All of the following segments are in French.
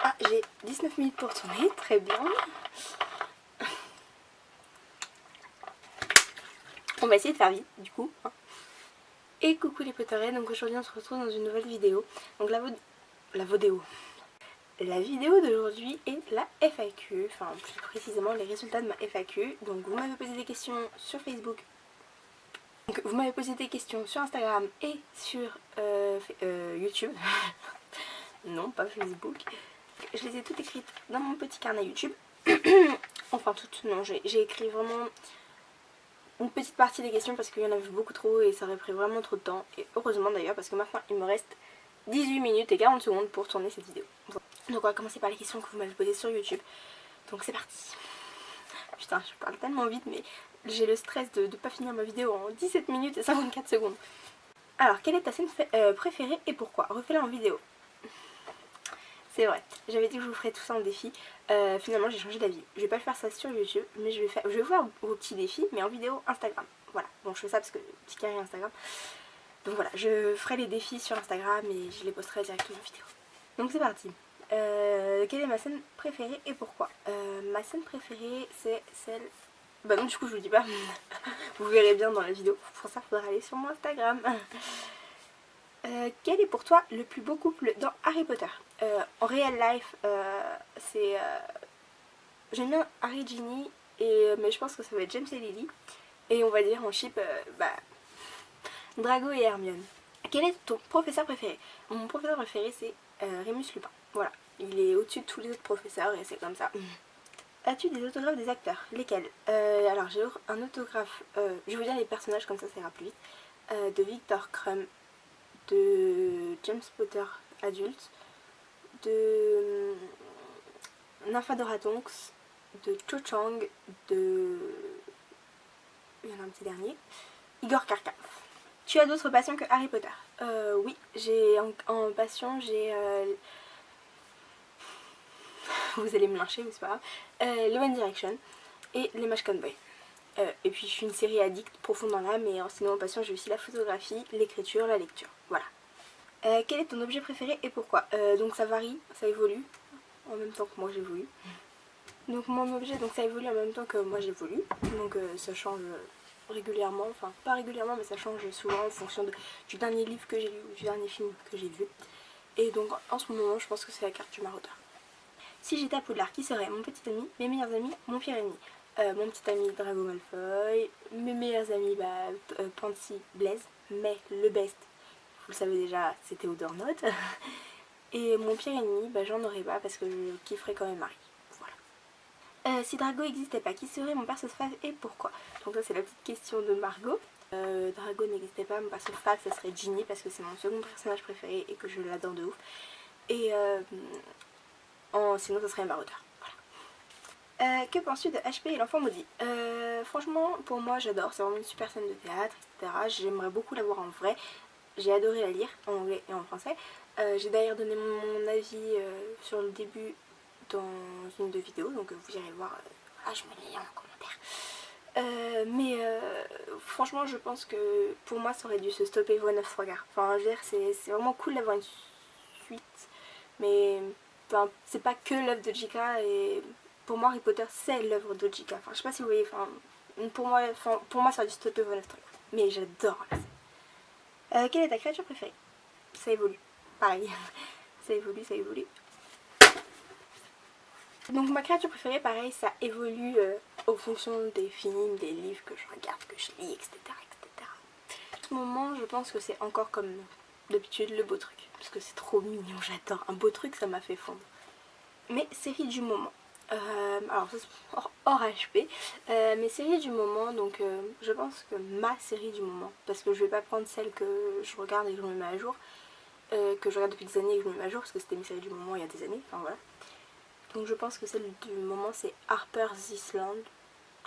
Ah, j'ai 19 minutes pour tourner, très bien. On va essayer de faire vite du coup. Et coucou les Potterheads, donc aujourd'hui on se retrouve dans une nouvelle vidéo. Donc la vidéo d'aujourd'hui est la FAQ, enfin plus précisément les résultats de ma FAQ. Donc vous m'avez posé des questions sur Facebook. Donc vous m'avez posé des questions sur Instagram et sur YouTube. Non, pas Facebook. Je les ai toutes écrites dans mon petit carnet YouTube. Enfin toutes, non, j'ai écrit vraiment une petite partie des questions parce qu'il y en avait beaucoup trop et ça aurait pris vraiment trop de temps. Et heureusement d'ailleurs parce que maintenant il me reste 18 minutes et 40 secondes pour tourner cette vidéo. Voilà. Donc on va commencer par les questions que vous m'avez posées sur YouTube. Donc c'est parti. Putain, je parle tellement vite mais j'ai le stress de ne pas finir ma vidéo en 17 minutes et 54 secondes. Alors, quelle est ta scène préférée et pourquoi? Refais-la en vidéo. C'est vrai, j'avais dit que je vous ferais tout ça en défi. Finalement j'ai changé d'avis. Je vais pas faire ça sur YouTube, mais je vais faire vos petits défis, mais en vidéo Instagram. Voilà, bon je fais ça parce que petit carré Instagram. Donc voilà, je ferai les défis sur Instagram et je les posterai directement en vidéo. Donc c'est parti. Quelle est ma scène préférée et pourquoi? Ma scène préférée c'est celle... Bah non du coup je vous le dis pas. Vous verrez bien dans la vidéo. Pour ça il faudra aller sur mon Instagram. Quel est pour toi le plus beau couple dans Harry Potter? En real life, c'est... J'aime bien Harry et Ginny, mais je pense que ça va être James et Lily. Et on va dire en ship, Drago et Hermione. Quel est ton professeur préféré? Mon professeur préféré c'est Remus Lupin. Voilà, il est au-dessus de tous les autres professeurs et c'est comme ça. As-tu des autographes des acteurs? Lesquels? Alors j'ai un autographe, je vais vous dire les personnages comme ça ira plus vite. De Victor Krum, de James Potter adulte, de Nymphadora Tonks, de Cho Chang, de... il y en a un petit dernier, Igor Karkaroff. Tu as d'autres passions que Harry Potter? Oui, j'ai en passion, j'ai... vous allez me lyncher mais c'est pas grave. Le One Direction et les Mashcon Boys. Et puis je suis une série addict profonde dans l'âme, et sinon en passion j'ai aussi la photographie, l'écriture, la lecture. Voilà. Quel est ton objet préféré et pourquoi? Donc ça varie, ça évolue en même temps que moi j'évolue. Donc mon objet, donc ça évolue en même temps que moi j'évolue. Donc ça change régulièrement, enfin pas régulièrement mais ça change souvent en fonction du dernier livre que j'ai lu ou du dernier film que j'ai vu. Et donc en ce moment je pense que c'est la carte du maraudeur. Si j'étais à Poudlard, qui serait mon petit ami, mes meilleurs amis, mon pire ennemi? Mon petit ami Drago Malfoy, mes meilleurs amis Pansy, Blaise, mais le best, vous le savez déjà, c'est Théodore Note. Et mon pire ennemi, j'en aurais pas parce que je kifferais quand même Harry. Voilà. Si Drago n'existait pas, qui serait mon perso fave et pourquoi? Donc ça c'est la petite question de Margot. Drago n'existait pas, mon perso fave ça serait Ginny parce que c'est mon second personnage préféré et que je l'adore de ouf. Et sinon ça serait un maraudeur. Que penses-tu de HP et l'enfant maudit? Franchement pour moi j'adore, c'est vraiment une super scène de théâtre, etc. J'aimerais beaucoup la voir en vrai. J'ai adoré la lire en anglais et en français. J'ai d'ailleurs donné mon avis sur le début dans une de vidéos, donc vous irez le voir. Je me lis en commentaire. Franchement je pense que pour moi ça aurait dû se stopper Voix 9 regards. Enfin je veux dire c'est vraiment cool d'avoir une suite, mais c'est pas que l'œuvre de J.K. et pour moi Harry Potter c'est l'œuvre de J.K. Enfin je sais pas si vous voyez, pour moi ça aurait dü stopper Voix 9 regards. Mais j'adore la scène. Quelle est ta créature préférée? Ça évolue, pareil. Ça évolue. Donc ma créature préférée, pareil, ça évolue en fonction des films, des livres que je regarde, que je lis, etc. etc. En ce moment, je pense que c'est encore comme d'habitude le beau truc. Parce que c'est trop mignon, j'adore. Un beau truc, ça m'a fait fondre. Mais série du moment. Alors ça c'est hors HP. Mes séries du moment, donc je pense que ma série du moment, parce que je vais pas prendre celle que je regarde et que je me mets à jour, que je regarde depuis des années et que je me mets à jour, parce que c'était mes séries du moment il y a des années, enfin voilà. Donc je pense que celle du moment c'est Harper's Island,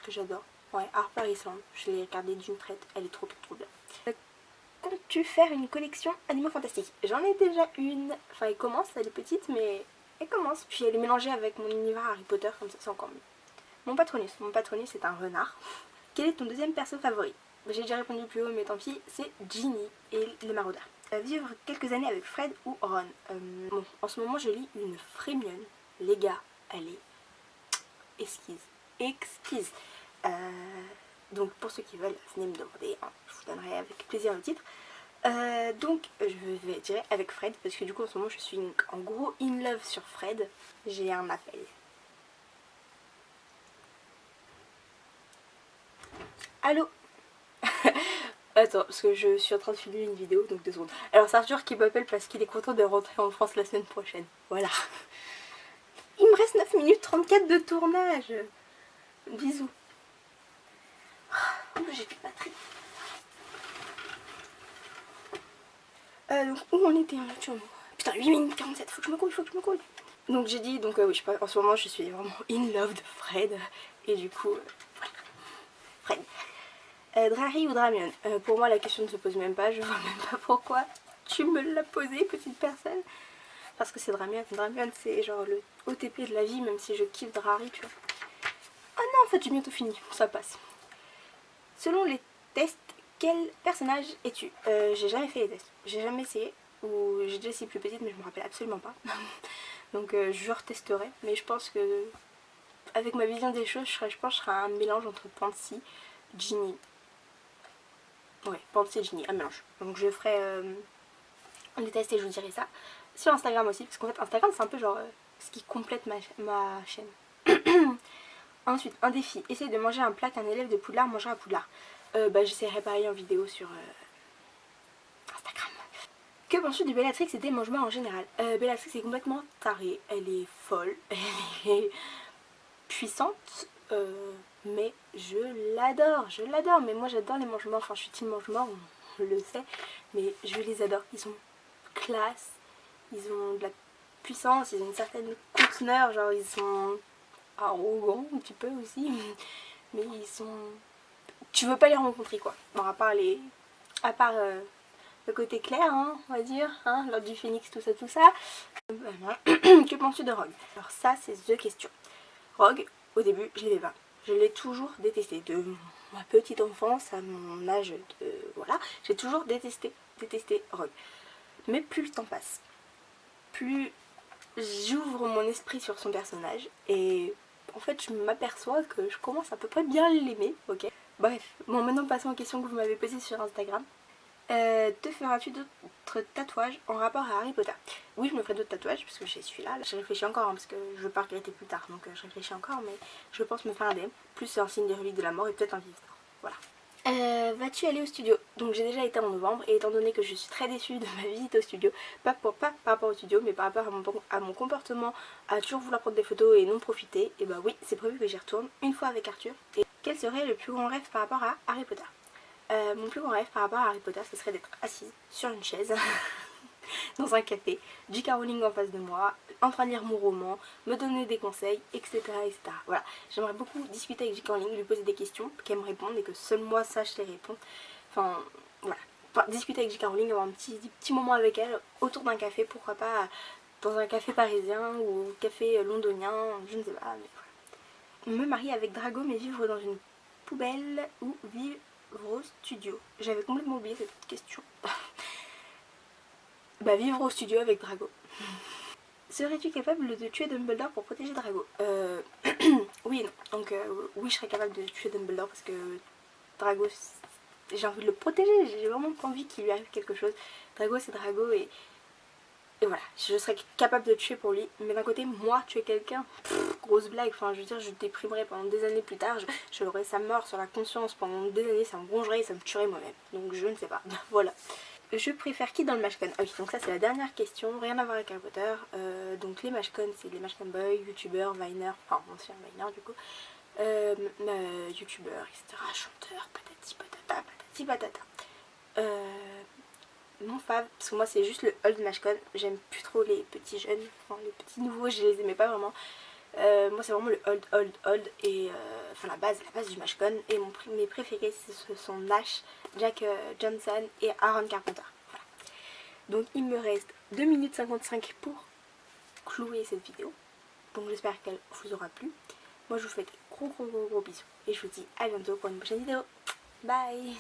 que j'adore. Ouais, Harper's Island, je l'ai regardée d'une traite, elle est trop bien. Comptes-tu faire une collection Animaux Fantastiques? J'en ai déjà une, enfin elle commence, elle est petite mais elle commence. Puis elle est mélangée avec mon univers Harry Potter, comme ça c'est encore mieux. Mon Patronus c'est un renard. Quel est ton deuxième perso favori? J'ai déjà répondu plus haut mais tant pis, c'est Ginny et les maraudeurs. Vivre quelques années avec Fred ou Ron. Bon, en ce moment je lis une Freemium. Les gars, elle est exquise. Donc pour ceux qui veulent, venez me demander, hein, je vous donnerai avec plaisir le titre. Donc je vais dire avec Fred, parce que du coup en ce moment je suis en gros in love sur Fred. J'ai un appel. Allô. Attends, parce que je suis en train de filmer une vidéo, donc 2 secondes. Alors c'est Arthur qui m'appelle parce qu'il est content de rentrer en France la semaine prochaine. Voilà. Il me reste 9 minutes 34 de tournage. Bisous. Oh, j'ai plus de batterie. Donc où on était actuellement? Putain, 8 minutes 47, faut que je me couille. Donc j'ai dit, donc oui, je sais pas, en ce moment je suis vraiment in love de Fred. Et du coup, voilà. Fred. Drari ou Dramion? Pour moi la question ne se pose même pas, je vois même pas pourquoi tu me l'as posé, petite personne. Parce que c'est Dramion. Dramion c'est genre le OTP de la vie, même si je kiffe Drari, tu vois. Oh non, en fait j'ai bientôt fini, ça passe. Selon les tests, quel personnage es-tu? J'ai jamais fait les tests, j'ai jamais essayé, ou j'ai déjà essayé plus petite mais je me rappelle absolument pas. Donc je retesterai, mais je pense que avec ma vision des choses, je pense que je serai un mélange entre Pansy, Ginny. Ouais, Pansy et Ginny, un mélange. Donc je ferai les tests et je vous dirai ça. Sur Instagram aussi, parce qu'en fait Instagram c'est un peu genre ce qui complète ma chaîne. Ensuite, un défi, essaye de manger un plat qu'un élève de Poudlard mangera à Poudlard. J'essaierai pareil en vidéo sur Instagram. Que penses-tu de Bellatrix et des mangements en général? Bellatrix est complètement tarée, elle est folle, elle est puissante, mais je l'adore, mais moi j'adore les mangements, enfin je suis team mangements, on le sait, mais je les adore, ils sont classe, ils ont de la puissance, ils ont une certaine conteneur, genre ils sont arrogants un petit peu aussi, mais ils sont... Tu veux pas les rencontrer quoi, bon à part le côté clair, hein, on va dire, hein, l'ordre du phénix, tout ça. Que penses-tu de Rogue? Alors ça c'est the question. Rogue, au début je l'aimais pas, je l'ai toujours détesté, de ma petite enfance à mon âge de... voilà, j'ai toujours détesté Rogue. Mais plus le temps passe, plus j'ouvre mon esprit sur son personnage et en fait je m'aperçois que je commence à peu près bien l'aimer, ok. Bref, bon maintenant passons aux questions que vous m'avez posées sur Instagram. Te feras-tu d'autres tatouages en rapport à Harry Potter? Oui, je me ferai d'autres tatouages parce que j'ai celui-là. Je réfléchis encore hein, parce que je veux pas regretter plus tard, donc je réfléchis encore, mais je pense me faire un DM, plus un signe des reliques de la mort et peut-être un visiteur. Voilà. Vas-tu aller au studio? Donc j'ai déjà été en novembre et étant donné que je suis très déçue de ma visite au studio, pas par rapport au studio mais par rapport à mon comportement à toujours vouloir prendre des photos et non profiter, et bah oui c'est prévu que j'y retourne une fois avec Arthur. Et quel serait le plus grand rêve par rapport à Harry Potter? Mon plus grand rêve par rapport à Harry Potter ce serait d'être assise sur une chaise dans un café, J.K. Rowling en face de moi, en train de lire mon roman, me donner des conseils, etc. Voilà, j'aimerais beaucoup discuter avec J.K. Rowling, lui poser des questions, qu'elle me réponde et que seul moi sache les répondre. Enfin, voilà. Discuter avec J.K. Rowling, avoir un petit moment avec elle autour d'un café, pourquoi pas dans un café parisien ou café londonien, je ne sais pas, mais voilà. Me marier avec Drago mais vivre dans une poubelle ou vivre au studio? J'avais complètement oublié cette question. Bah vivre au studio avec Drago. Serais-tu capable de tuer Dumbledore pour protéger Drago? Oui et non. Donc oui je serais capable de tuer Dumbledore parce que Drago, j'ai envie de le protéger, j'ai vraiment pas envie qu'il lui arrive quelque chose. Drago c'est Drago et voilà, je serais capable de tuer pour lui. Mais d'un côté, moi tuer quelqu'un, grosse blague, enfin je veux dire je déprimerais pendant des années plus tard, j'aurais sa mort sur la conscience pendant des années, ça me rongerait et ça me tuerait moi-même. Donc je ne sais pas, voilà. Je préfère qui dans le Mashcon? Ah oui, donc ça c'est la dernière question, rien à voir avec Harry Potter. Donc les Mashcon, c'est les Mashcon Boys, youtubeurs, viners, enfin ancien viner du coup, youtubeurs, etc., chanteurs, patati patata. Mon fave, parce que moi c'est juste le old Mashcon, j'aime plus trop les petits jeunes, enfin les petits nouveaux, je les aimais pas vraiment. Moi c'est vraiment le old et enfin la base du Mashcon. Et mes préférés ce sont Nash, Jack Johnson et Aaron Carpenter. Voilà. Donc il me reste 2 minutes 55 pour clouer cette vidéo. Donc j'espère qu'elle vous aura plu. Moi je vous fais de gros bisous et je vous dis à bientôt pour une prochaine vidéo. Bye.